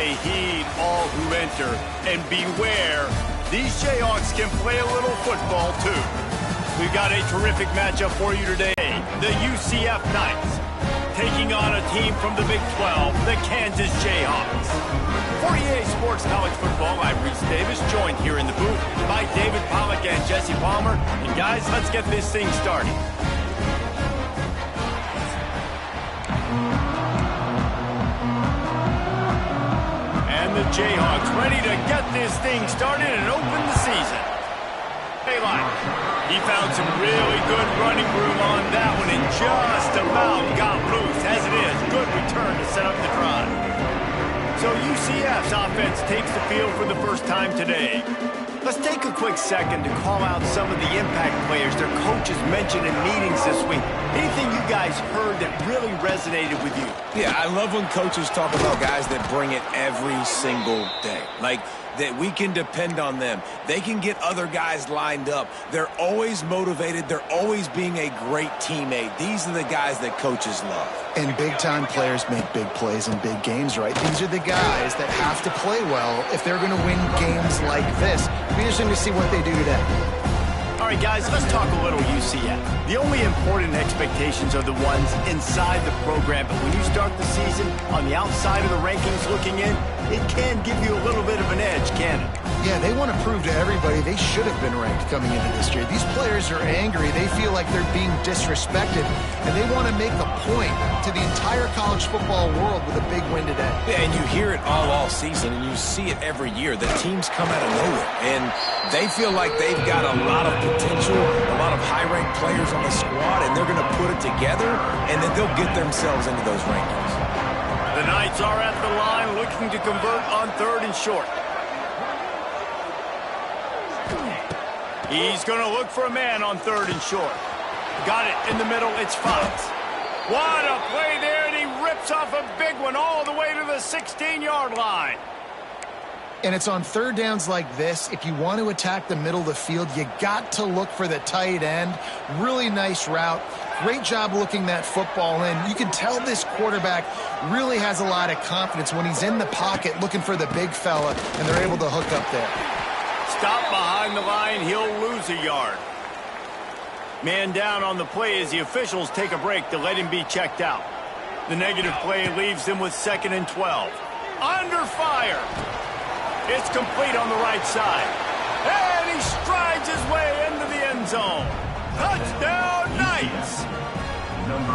Hey, heed all who enter, and beware, these Jayhawks can play a little football too. We've got a terrific matchup for you today. The UCF Knights taking on a team from the Big 12, the Kansas Jayhawks. For EA Sports College Football, I'm Reese Davis, joined here in the booth by David Pollack and Jesse Palmer. And guys, let's get this thing started. And the Jayhawks ready to get this thing started and open the season. He found some really good running room on that one and just about got loose. As it is, good return to set up the drive. So UCF's offense takes the field for the first time today. Let's take a quick second to call out some of the impact players their coaches mentioned in meetings this week. Anything you guys heard that really resonated with you? Yeah, I love when coaches talk about guys that bring it every single day. Like, that we can depend on them. They can get other guys lined up. They're always motivated. They're always being a great teammate. These are the guys that coaches love. And big-time players make big plays in big games, right? These are the guys that have to play well if they're going to win games like this. It'll be interesting to see what they do today. All right, guys, let's talk a little UCF. The only important expectations are the ones inside the program, but when you start the season on the outside of the rankings looking in, it can give you a little bit of an edge, can it? Yeah, they want to prove to everybody they should have been ranked coming into this year. These players are angry. They feel like they're being disrespected, and they want to make a point to the entire college football world with a big win today. Yeah, and you hear it all season, and you see it every year. The teams come out of nowhere, and they feel like they've got a lot of potential, a lot of high-ranked players on the squad, and they're going to put it together, and then they'll get themselves into those rankings. The Knights are at the line looking to convert on 3rd and short. He's going to look for a man on 3rd and short. Got it in the middle. It's Fox. What a play there, and he rips off a big one all the way to the 16-yard line. And it's on 3rd downs like this. If you want to attack the middle of the field, you got to look for the tight end. Really nice route. Great job looking that football in. You can tell this quarterback really has a lot of confidence when he's in the pocket looking for the big fella, and they're able to hook up there. Stop behind the line. He'll lose a yard. Man down on the play as the officials take a break to let him be checked out. The negative play leaves him with 2nd and 12. Under fire. It's complete on the right side. And he strides his way into the end zone. Touchdown, Knights!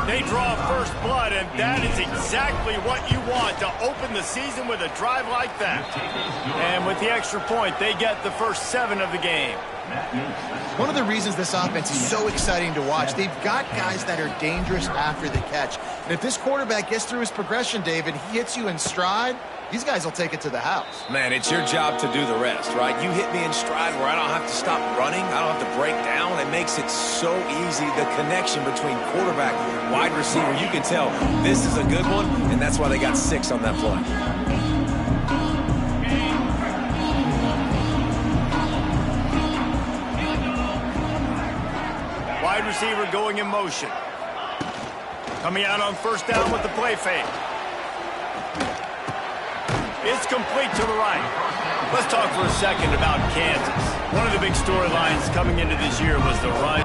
They draw first blood, and that is exactly what you want to open the season with a drive like that. And with the extra point, they get the first 7 of the game. One of the reasons this offense is so exciting to watch, they've got guys that are dangerous after the catch. And if this quarterback gets through his progression, David, he hits you in stride, these guys will take it to the house. Man, it's your job to do the rest, right? You hit me in stride where I don't have to stop running. I don't have to break down. It makes it so easy. The connection between quarterback, wide receiver, you can tell this is a good one, and that's why they got 6 on that play. Wide receiver going in motion. Coming out on 1st down with the play fake. It's complete to the right. Let's talk for a second about Kansas. One of the big storylines coming into this year was the run.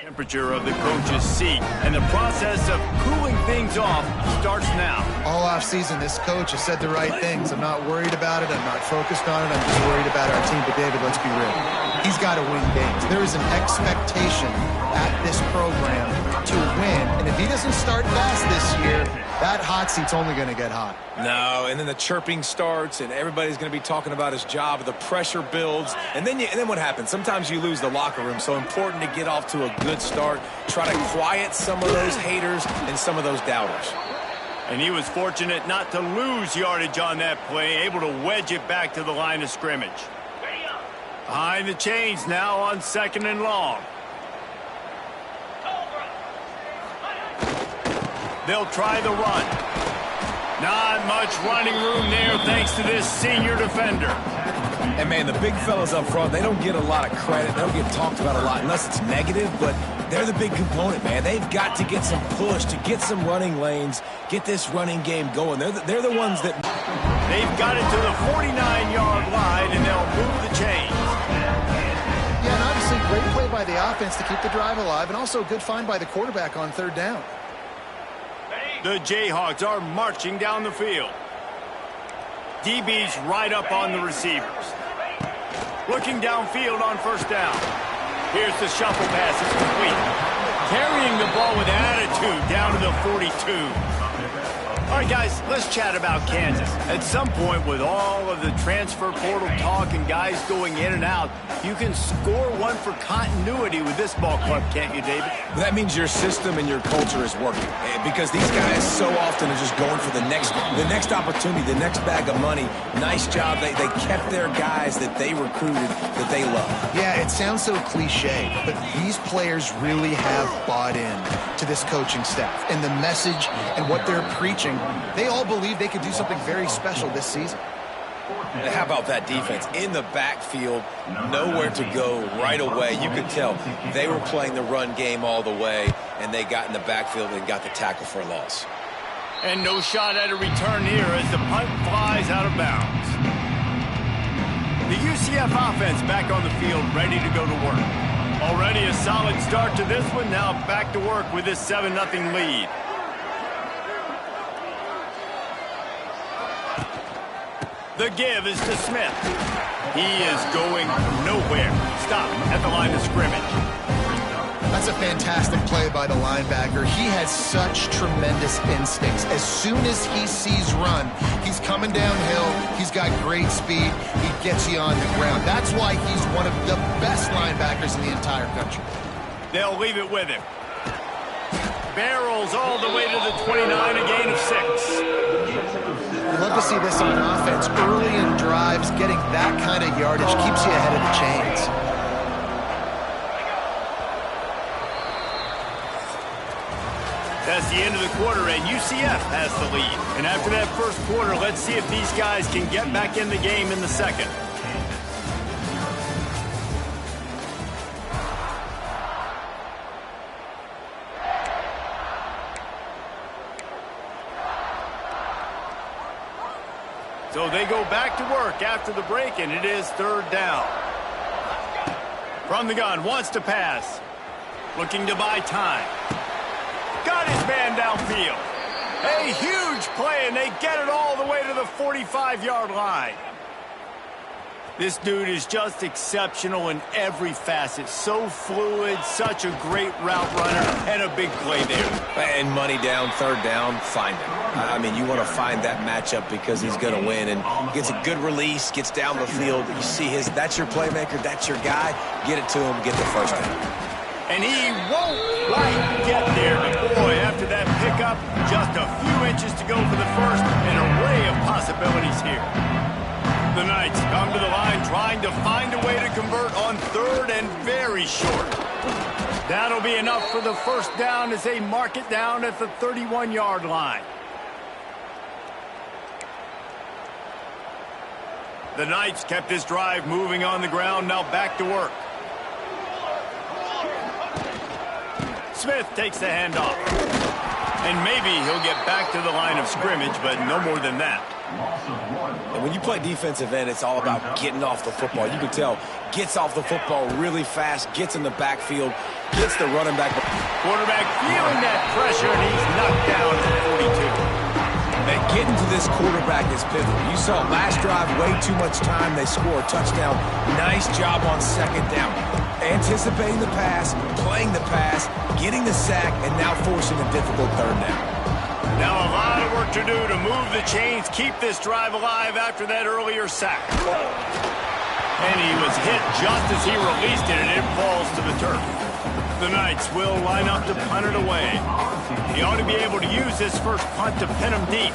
Temperature of the coach's seat, and the process of cooling things off starts now. All offseason, this coach has said the right things. I'm not worried about it. I'm not focused on it. I'm just worried about our team. But, David, let's be real. He's got to win games. There is an expectation at this program to win. And if he doesn't start fast this year, that hot seat's only going to get hot. No, and then the chirping starts, and everybody's going to be talking about his job. The pressure builds, and then what happens? Sometimes you lose the locker room. So important to get off to a good start. Try to quiet some of those haters and some of those doubters. And he was fortunate not to lose yardage on that play, able to wedge it back to the line of scrimmage. Behind the chains now on 2nd and long. They'll try the run. Not much running room there thanks to this senior defender. And, man, the big fellas up front, they don't get a lot of credit. They don't get talked about a lot unless it's negative, but they're the big component, man. They've got to get some push, to get some running lanes, get this running game going. They're the ones that... They've got it to the 49-yard line, and they'll move the chains. Yeah, and obviously great play by the offense to keep the drive alive, and also a good find by the quarterback on 3rd down. The Jayhawks are marching down the field. DB's right up on the receivers. Looking downfield on 1st down. Here's the shuffle pass. It's complete. Carrying the ball with attitude down to the 42. All right, guys, let's chat about Kansas. At some point, with all of the transfer portal talk and guys going in and out, you can score one for continuity with this ball club, can't you, David? That means your system and your culture is working, because these guys so often are just going for the next opportunity, the next bag of money. Nice job. They kept their guys that they recruited, that they love. Yeah, it sounds so cliche, but these players really have bought in to this coaching staff and the message and what they're preaching. They all believe they could do something very special this season. And how about that defense? In the backfield, nowhere to go right away. You could tell they were playing the run game all the way, and they got in the backfield and got the tackle for a loss. And no shot at a return here as the punt flies out of bounds. The UCF offense back on the field, ready to go to work. Already a solid start to this one. Now back to work with this 7-0 lead. The give is to Smith. He is going nowhere. Stop at the line of scrimmage. That's a fantastic play by the linebacker. He has such tremendous instincts. As soon as he sees run, he's coming downhill. He's got great speed. He gets you on the ground. That's why he's one of the best linebackers in the entire country. They'll leave it with him. Barrels all the way to the 29, a gain of 6. You love to see this on offense. Early in drives, getting that kind of yardage keeps you ahead of the chains. That's the end of the quarter, and UCF has the lead. And after that first quarter, let's see if these guys can get back in the game in the second. So they go back to work after the break, and it is 3rd down. From the gun, wants to pass. Looking to buy time. Got his man downfield. A huge play, and they get it all the way to the 45-yard line. This dude is just exceptional in every facet. So fluid, such a great route runner, and a big play there. And money down, 3rd down, find him. I mean, you want to find that matchup because he's going to win, and gets a good release, gets down the field. You see that's your playmaker, that's your guy. Get it to him, get the 1st down. And he won't quite get there. But boy, after that pickup, just a few inches to go for the first. An array of possibilities here. The Knights come to the line trying to find a way to convert on 3rd and very short. That'll be enough for the 1st down as they mark it down at the 31-yard line. The Knights kept this drive moving on the ground, now back to work. Smith takes the handoff. And maybe he'll get back to the line of scrimmage, but no more than that. And when you play defensive end, it's all about getting off the football. You can tell, gets off the football really fast, gets in the backfield, gets the running back. Quarterback feeling that pressure, and he's knocked down at 42. And getting to this quarterback is pivotal. You saw last drive, way too much time. They score a touchdown. Nice job on 2nd down. Anticipating the pass, playing the pass, getting the sack, and now forcing a difficult 3rd down. Now a lot of work to do to move the chains, keep this drive alive after that earlier sack. And he was hit just as he released it, and it falls to the turf. The Knights will line up to punt it away. He ought to be able to use this first punt to pin him deep.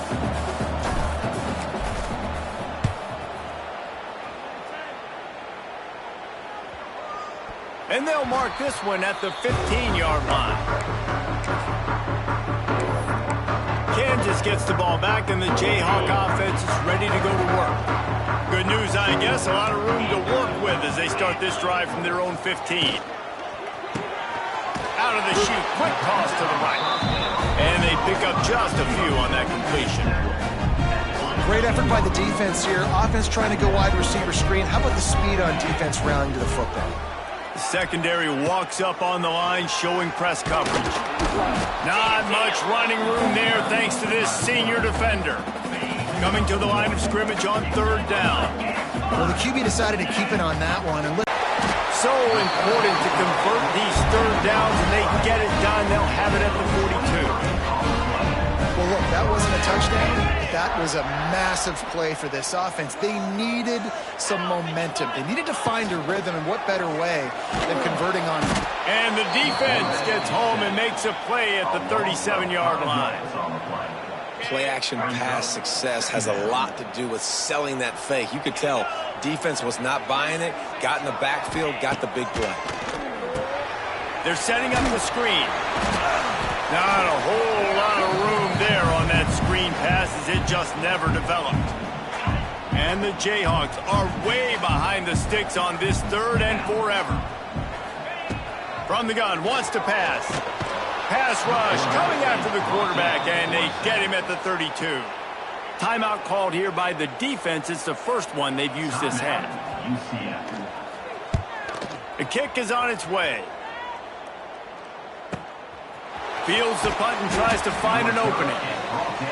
And they'll mark this one at the 15-yard line. Kansas gets the ball back, and the Jayhawk offense is ready to go to work. Good news, I guess, a lot of room to work with as they start this drive from their own 15. Out of the chute, quick toss to the right. And they pick up just a few on that completion. Great effort by the defense here. Offense trying to go wide receiver screen. How about the speed on defense rallying to the football? The secondary walks up on the line, showing press coverage. Not much running room there thanks to this senior defender. Coming to the line of scrimmage on third down. Well, the QB decided to keep it on that one. And so important to convert these third downs, and they get it done. They'll have it at the 42. Well, look, that wasn't a touchdown. That was a massive play for this offense. They needed some momentum. They needed to find a rhythm, and what better way than converting on it. And the defense gets home and makes a play at the 37-yard line. Play-action pass success has a lot to do with selling that fake. You could tell defense was not buying it, got in the backfield, got the big play. They're setting up the screen. Not a whole lot of room there on that screen pass as it just never developed. And the Jayhawks are way behind the sticks on this third and forever. From the gun, wants to pass. Pass rush coming after the quarterback, and they get him at the 32. Timeout called here by the defense. It's the first one they've used this half. UCF. The kick is on its way. Fields the punt and tries to find an opening.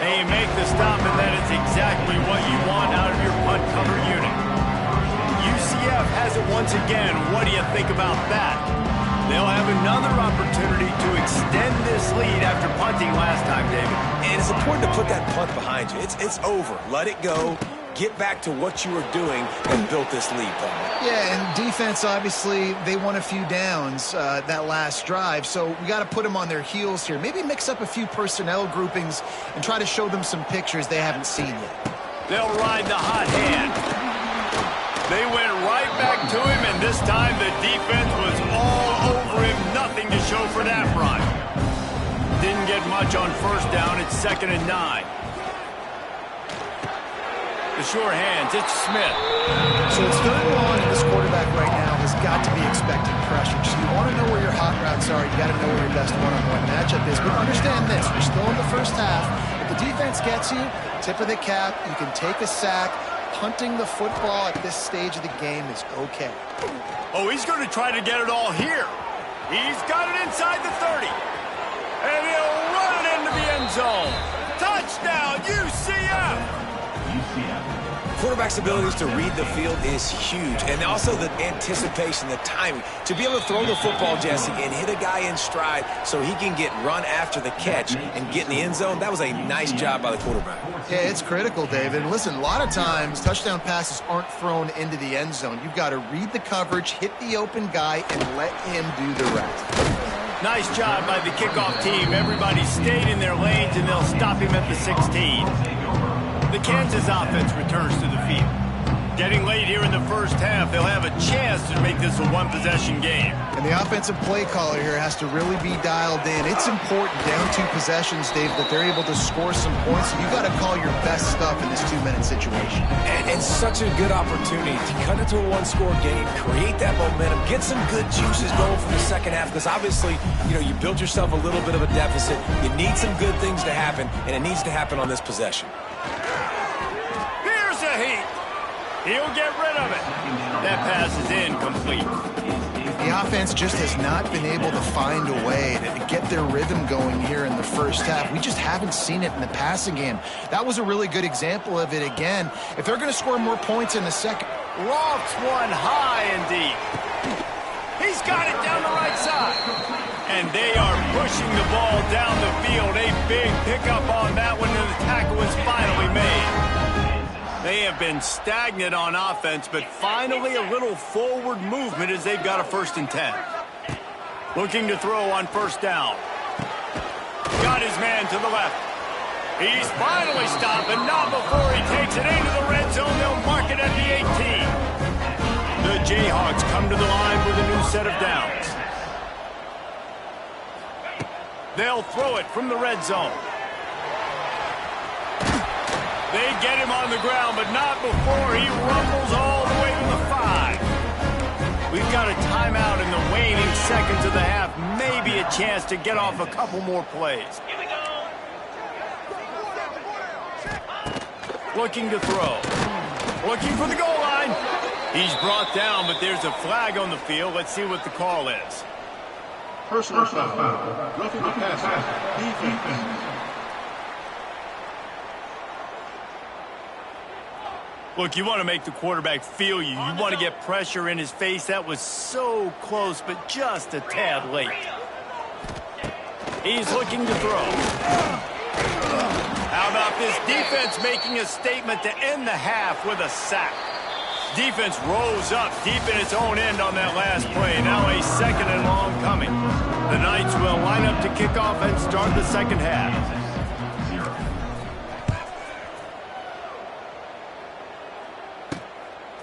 They make the stop, and that is exactly what you want out of your punt cover unit. UCF has it once again. What do you think about that? They'll have another opportunity to extend this lead after punting last time, David. And it's important to put that punt behind you. It's over. Let it go. Get back to what you were doing and built this lead, Paul. Yeah, and defense, obviously, they won a few downs that last drive, so we got to put them on their heels here. Maybe mix up a few personnel groupings and try to show them some pictures they haven't seen yet. They'll ride the hot hand. They went right back to him, and this time the defense was all over him. Nothing to show for that run. Didn't get much on first down. It's 2nd and 9. The sure hands, it's Smith. So it's 3rd and long, and this quarterback right now has got to be expecting pressure. So you want to know where your hot routes are. You got to know where your best one-on-one matchup is. But understand this, we're still in the first half. If the defense gets you, tip of the cap, you can take a sack. Punting the football at this stage of the game is okay. Oh, he's going to try to get it all here. He's got it inside the 30. And he'll run it into the end zone. Touchdown, UCF! Quarterback's abilities to read the field is huge, and also the anticipation, the timing. To be able to throw the football, Jesse, and hit a guy in stride so he can get run after the catch and get in the end zone, that was a nice job by the quarterback. Yeah, it's critical, David. And listen, a lot of times touchdown passes aren't thrown into the end zone. You've got to read the coverage, hit the open guy, and let him do the rest. Nice job by the kickoff team. Everybody stayed in their lanes, and they'll stop him at the 16. The Kansas offense returns to the field. Getting late here in the first half, they'll have a chance to make this a one-possession game. And the offensive play caller here has to really be dialed in. It's important, down 2 possessions, Dave, that they're able to score some points. So you got to call your best stuff in this 2-minute situation. And such a good opportunity to cut into a one-score game, create that momentum, get some good juices going for the second half. Because obviously, you built yourself a little bit of a deficit. You need some good things to happen, and it needs to happen on this possession. Here's a heat. He'll get rid of it. That pass is incomplete. The offense just has not been able to find a way to get their rhythm going here in the first half. We just haven't seen it in the passing game. That was a really good example of it again. If they're going to score more points in the second. Lofts one high and deep. He's got it down the right side. And they are pushing the ball down the field. A big pickup on that one, and the tackle was finally made. They have been stagnant on offense, but finally a little forward movement as they've got a 1st and 10. Looking to throw on first down. Got his man to the left. He's finally stopped, and not before he takes it into the red zone. They'll mark it at the 18. The Jayhawks come to the line with a new set of downs. They'll throw it from the red zone. They get him on the ground, but not before he rumbles all the way to the 5. We've got a timeout in the waning seconds of the half. Maybe a chance to get off a couple more plays. Here we go. Looking to throw. Looking for the goal line. He's brought down, but there's a flag on the field. Let's see what the call is. Personal foul. Roughing the passer. Defense. Look, you want to make the quarterback feel you. You want to get pressure in his face. That was so close, but just a tad late. He's looking to throw. How about this defense making a statement to end the half with a sack? Defense rose up deep in its own end on that last play. Now a second and long coming. The Knights will line up to kick off and start the second half.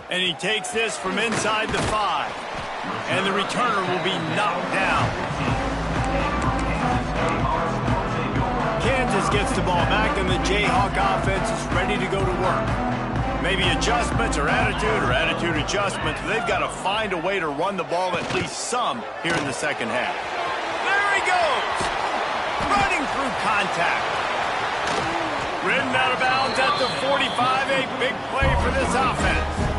And he takes this from inside the 5. And the returner will be knocked down. Kansas gets the ball back, and the Jayhawk offense is ready to go to work. Maybe adjustments or attitude adjustments. They've got to find a way to run the ball at least some here in the second half. There he goes! Running through contact. Ridden out of bounds at the 45. A big play for this offense.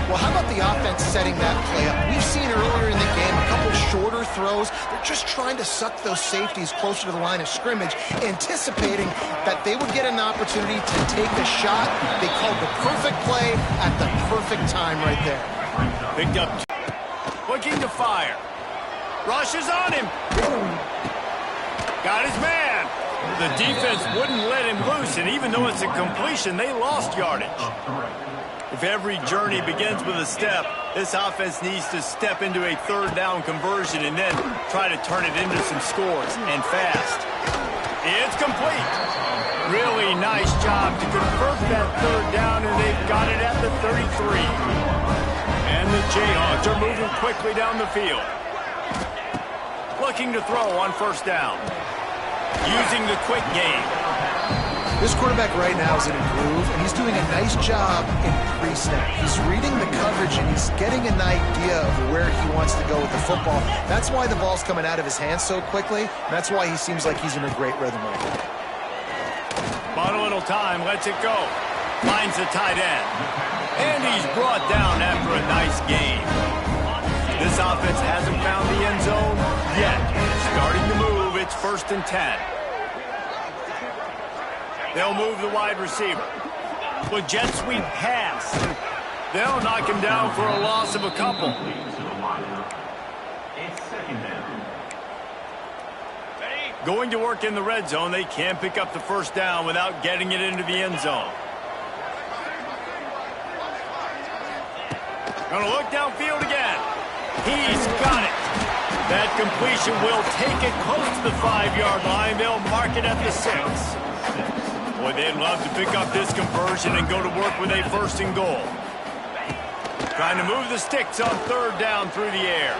Well, how about the offense setting that play up? We've seen earlier in the game a couple shorter throws. They're just trying to suck those safeties closer to the line of scrimmage, anticipating that they would get an opportunity to take a shot. They called the perfect play at the perfect time right there. Picked up. Looking to fire. Rushes on him. Got his man. The defense wouldn't let him loose, and even though it's a completion, they lost yardage. If every journey begins with a step, this offense needs to step into a third down conversion and then try to turn it into some scores, and fast. It's complete. Really nice job to convert that third down, and they've got it at the 33. And the Jayhawks are moving quickly down the field. Looking to throw on first down. Using the quick game. This quarterback right now is in a groove, and he's doing a nice job in pre-snap. He's reading the coverage, and he's getting an idea of where he wants to go with the football. That's why the ball's coming out of his hands so quickly. That's why he seems like he's in a great rhythm right now. Bought a little time, lets it go. Finds the tight end. And he's brought down after a nice gain. This offense hasn't found the end zone yet. Starting to move, it's 1st and 10. They'll move the wide receiver. With jet sweep pass. They'll knock him down for a loss of a couple. Going to work in the red zone, they can't pick up the first down without getting it into the end zone. Gonna look downfield again. He's got it. That completion will take it close to the 5-yard line. They'll mark it at the 6. Boy, they'd love to pick up this conversion and go to work with a 1st and goal. Trying to move the sticks on third down through the air.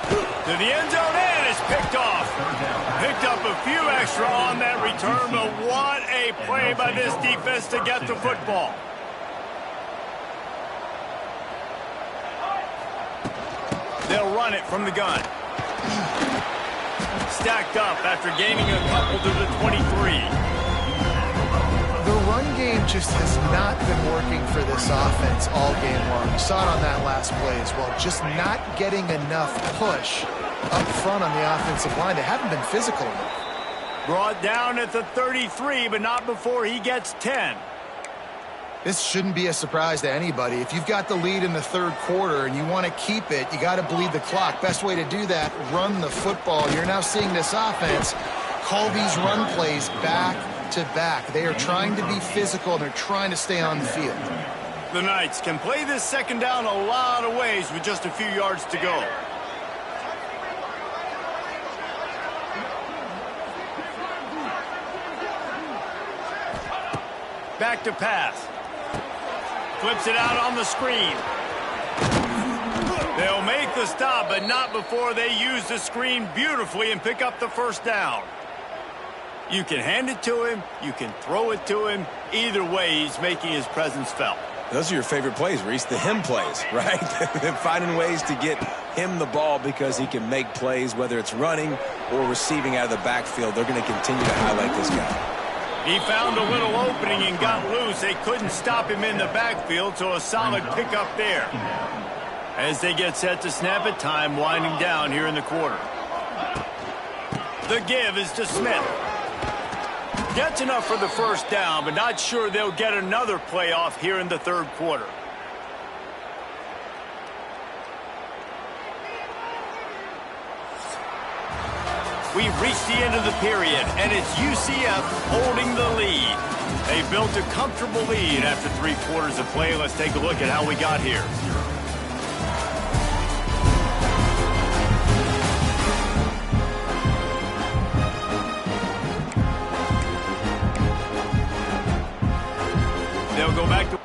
To the end zone, and it's picked off. Picked up a few extra on that return, but what a play by this defense to get the football. They'll run it from the gun. Stacked up after gaining a couple to the 23. The run game just has not been working for this offense all game long. You saw it on that last play as well. Just not getting enough push up front on the offensive line. They haven't been physical enough. Brought down at the 33, but not before he gets 10. This shouldn't be a surprise to anybody. If you've got the lead in the third quarter and you want to keep it, you got to bleed the clock. Best way to do that, run the football. You're now seeing this offense call these run plays back to back. They are trying to be physical, and they're trying to stay on the field. The Knights can play this second down a lot of ways with just a few yards to go. Back to pass. Flips it out on the screen. They'll make the stop, but not before they use the screen beautifully and pick up the first down. You can hand it to him. You can throw it to him. Either way, he's making his presence felt. Those are your favorite plays, Reese, the him plays, right? Finding ways to get him the ball because he can make plays, whether it's running or receiving out of the backfield. They're going to continue to highlight this guy. He found a little opening and got loose. They couldn't stop him in the backfield, so a solid pickup there. As they get set to snap it, time winding down here in the quarter. The give is to Smith. Gets enough for the first down, but not sure they'll get another playoff here in the third quarter. We've reached the end of the period, and it's UCF holding the lead. They built a comfortable lead after 3 quarters of play. Let's take a look at how we got here. They'll go back to...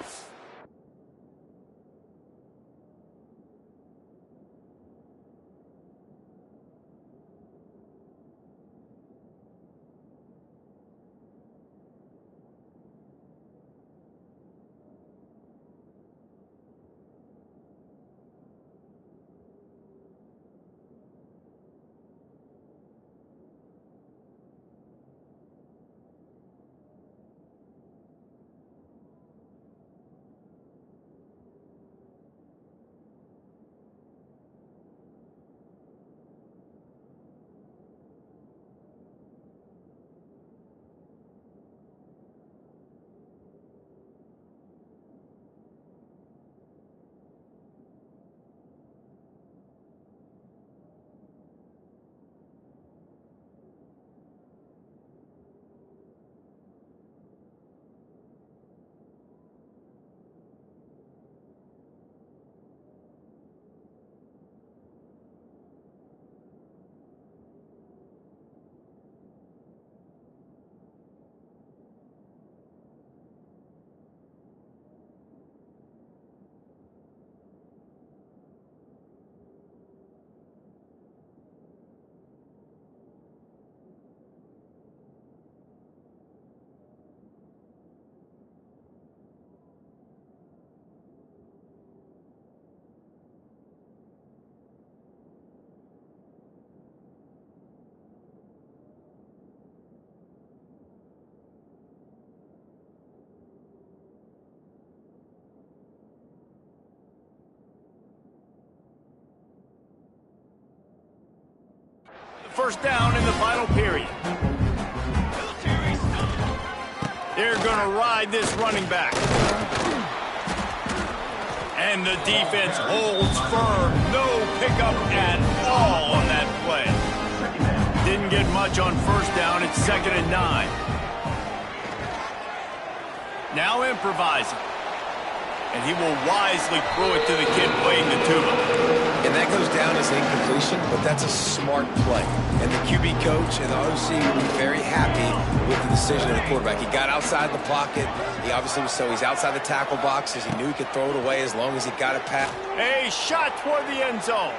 First down in the final period. They're going to ride this running back. And the defense holds firm. No pickup at all on that play. Didn't get much on first down. It's 2nd and 9. Now improvising. And he will wisely throw it to the kid playing the tuba. And that goes down as an incompletion, but that's a smart play. And the QB coach and the OC will be very happy with the decision of the quarterback. He got outside the pocket. He obviously was he's outside the tackle boxes. He knew he could throw it away as long as he got it past. A shot toward the end zone.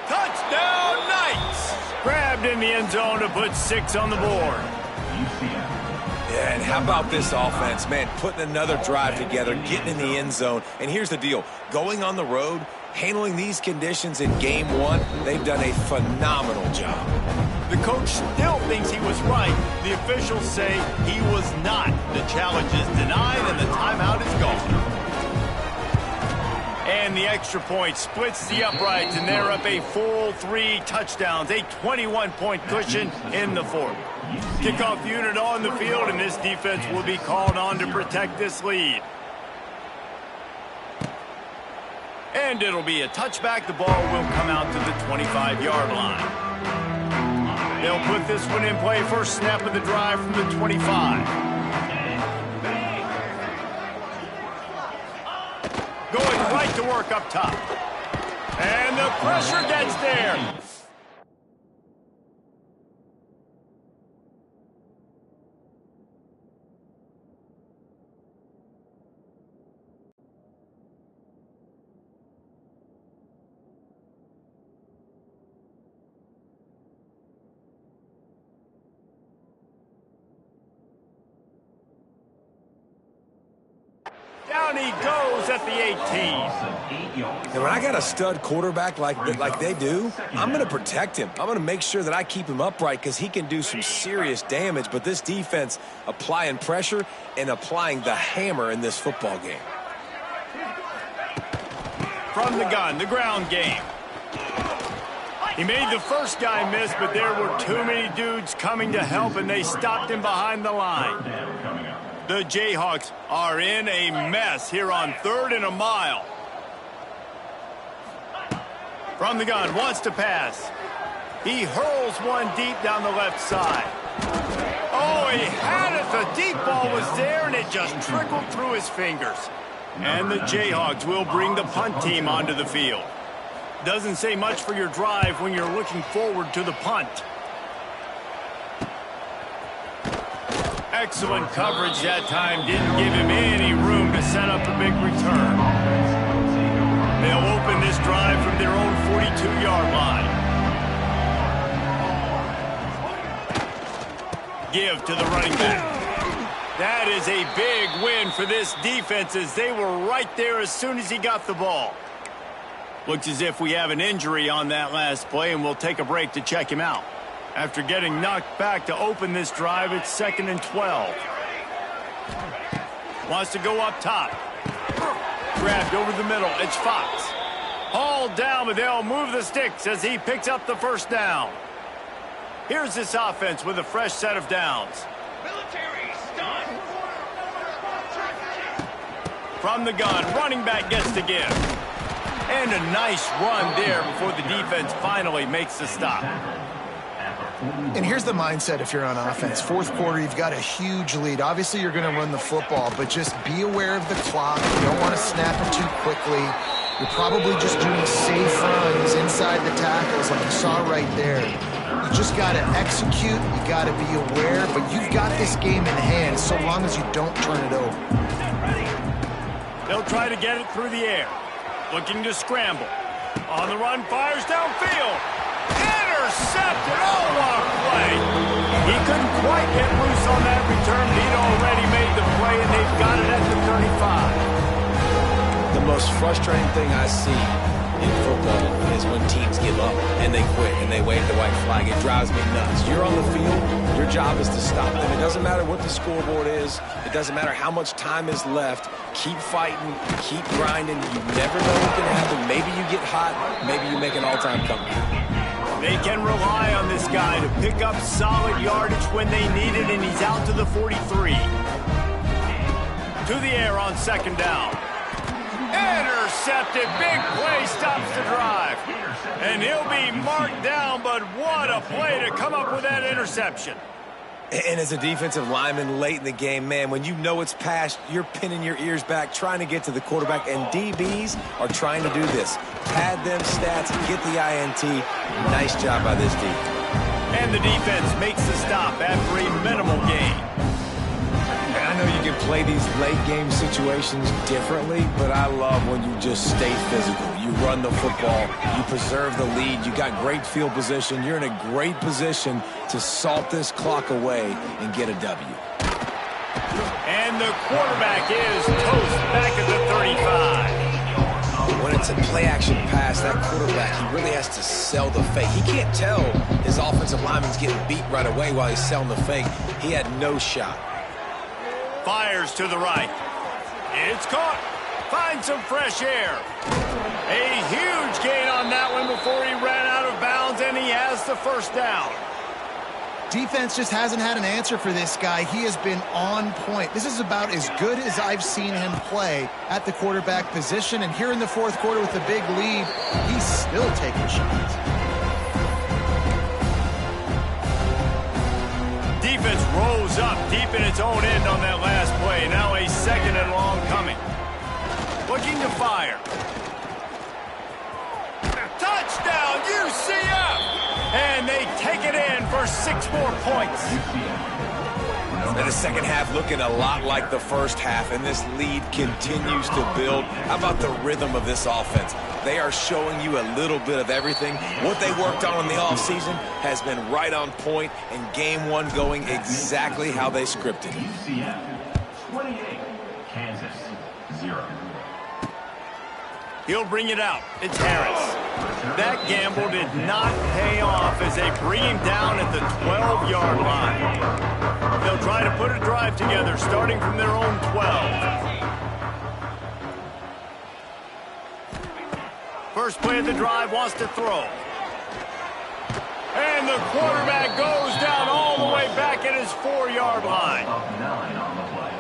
Touchdown, Knights! Grabbed in the end zone to put 6 on the board. Yeah, and how about this offense, man, putting another drive together, getting in the end zone. And here's the deal. Going on the road, handling these conditions in game 1, they've done a phenomenal job. The coach still thinks he was right. The officials say he was not. The challenge is denied and the timeout is gone. And the extra point splits the uprights, and they're up a full 3 touchdowns, a 21-point cushion in the 4th. Kickoff unit on the field, and this defense will be called on to protect this lead. And it'll be a touchback. The ball will come out to the 25-yard line. They'll put this one in play. First snap of the drive from the 25. Going right to work up top. And the pressure gets there. down he goes at the 18. And when I got a stud quarterback like they do, I'm going to protect him. I'm going to make sure that I keep him upright because he can do some serious damage. But this defense applying pressure and applying the hammer in this football game. From the gun, the ground game. He made the first guy miss, but there were too many dudes coming to help, and they stopped him behind the line. The Jayhawks are in a mess here on 3rd and a mile. From the gun, wants to pass. He hurls one deep down the left side. Oh, he had it. The deep ball was there, and it just trickled through his fingers. And the Jayhawks will bring the punt team onto the field. Doesn't say much for your drive when you're looking forward to the punt. Excellent coverage that time. Didn't give him any room to set up a big return. They'll open this drive from their own 42-yard line. Give to the running back. That is a big win for this defense as they were right there as soon as he got the ball. Looks as if we have an injury on that last play, and we'll take a break to check him out. After getting knocked back to open this drive, it's 2nd and 12. Wants to go up top. Grabbed over the middle. It's Fox. Hauled down, but they'll move the sticks as he picks up the first down. Here's this offense with a fresh set of downs. From the gun, running back gets to give. And a nice run there before the defense finally makes the stop. And here's the mindset if you're on offense. 4th quarter, you've got a huge lead. Obviously, you're going to run the football, but just be aware of the clock. You don't want to snap it too quickly. You're probably just doing safe runs inside the tackles like you saw right there. You just got to execute. You got to be aware, but you've got this game in hand so long as you don't turn it over. They'll try to get it through the air. Looking to scramble. On the run, fires downfield. Intercepted. Oh, what a play. He couldn't quite get loose on that return. He'd already made the play, and they've got it at the 35. The most frustrating thing I see in football is when teams give up and they quit and they wave the white flag. It drives me nuts. You're on the field. Your job is to stop them. It doesn't matter what the scoreboard is. It doesn't matter how much time is left. Keep fighting. Keep grinding. You never know what can happen. Maybe you get hot. Maybe you make an all-time comeback. They can rely on this guy to pick up solid yardage when they need it, and he's out to the 43. To the air on 2nd down. Intercepted. Big play stops the drive. And he'll be marked down, but what a play to come up with that interception. And as a defensive lineman late in the game, man, when you know it's past, you're pinning your ears back, trying to get to the quarterback, and DBs are trying to do this. Pad them stats, get the INT. Nice job by this defense. And the defense makes the stop after a minimal gain. And I know you can play these late game situations differently, but I love when you just stay physical. You run the football, you preserve the lead, you got great field position, you're in a great position to salt this clock away and get a W. And the quarterback is toast back at the 35. When it's a play-action pass, that quarterback, he really has to sell the fake. He can't tell his offensive lineman's getting beat right away while he's selling the fake. He had no shot. Fires to the right. It's caught. Finds some fresh air. A huge gain on that one before he ran out of bounds, and he has the first down. Defense just hasn't had an answer for this guy. He has been on point. This is about as good as I've seen him play at the quarterback position. And here in the 4th quarter with a big lead, he's still taking shots. Defense rolls up deep in its own end on that last play. Now a 2nd and long coming. Looking to fire. Touchdown, UCF! And they take it in for 6 more points. And the second half looking a lot like the first half, and this lead continues to build. How about the rhythm of this offense? They are showing you a little bit of everything. What they worked on in the offseason has been right on point, and game 1 going exactly how they scripted it. UCF 28, Kansas He'll bring it out. It's Harris. That gamble did not pay off as they bring him down at the 12-yard line. They'll try to put a drive together starting from their own 12. First play of the drive, wants to throw. And the quarterback goes down all the way back at his 4-yard line.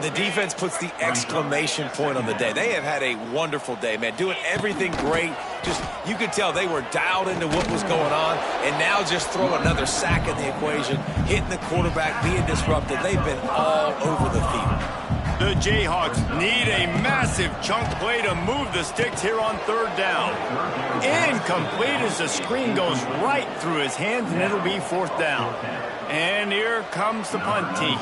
The defense puts the exclamation point on the day. They have had a wonderful day, man, doing everything great. Just, you could tell they were dialed into what was going on, and now just throw another sack in the equation, hitting the quarterback, being disrupted. They've been all over the field. The Jayhawks need a massive chunk play to move the sticks here on third down. Incomplete as the screen goes right through his hands, and it'll be fourth down. And here comes the punt team.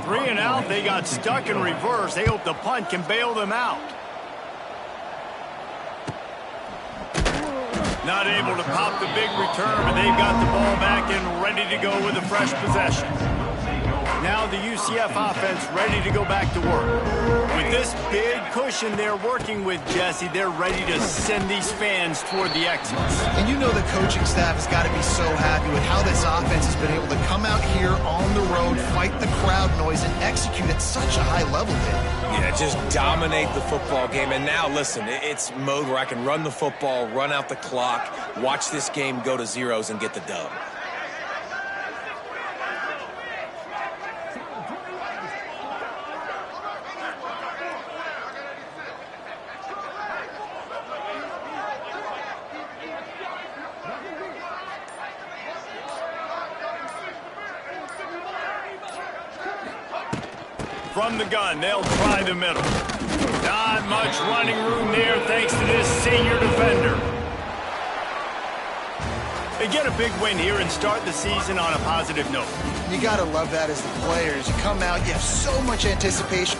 3 and out, they got stuck in reverse. They hope the punt can bail them out. Not able to pop the big return, but they've got the ball back and ready to go with a fresh possession. Now the UCF offense ready to go back to work. With this big cushion they're working with, Jesse, they're ready to send these fans toward the exits. And you know the coaching staff has got to be so happy with how this offense has been able to come out here on the road, fight the crowd noise, and execute at such a high level there. Yeah, just dominate the football game. And now, listen, it's mode where I can run the football, run out the clock, watch this game go to zeros, and get the dub. From the gun, they'll try the middle. Not much running room there thanks to this senior defender. They get a big win here and start the season on a positive note. You got to love that as the players. You come out, you have so much anticipation.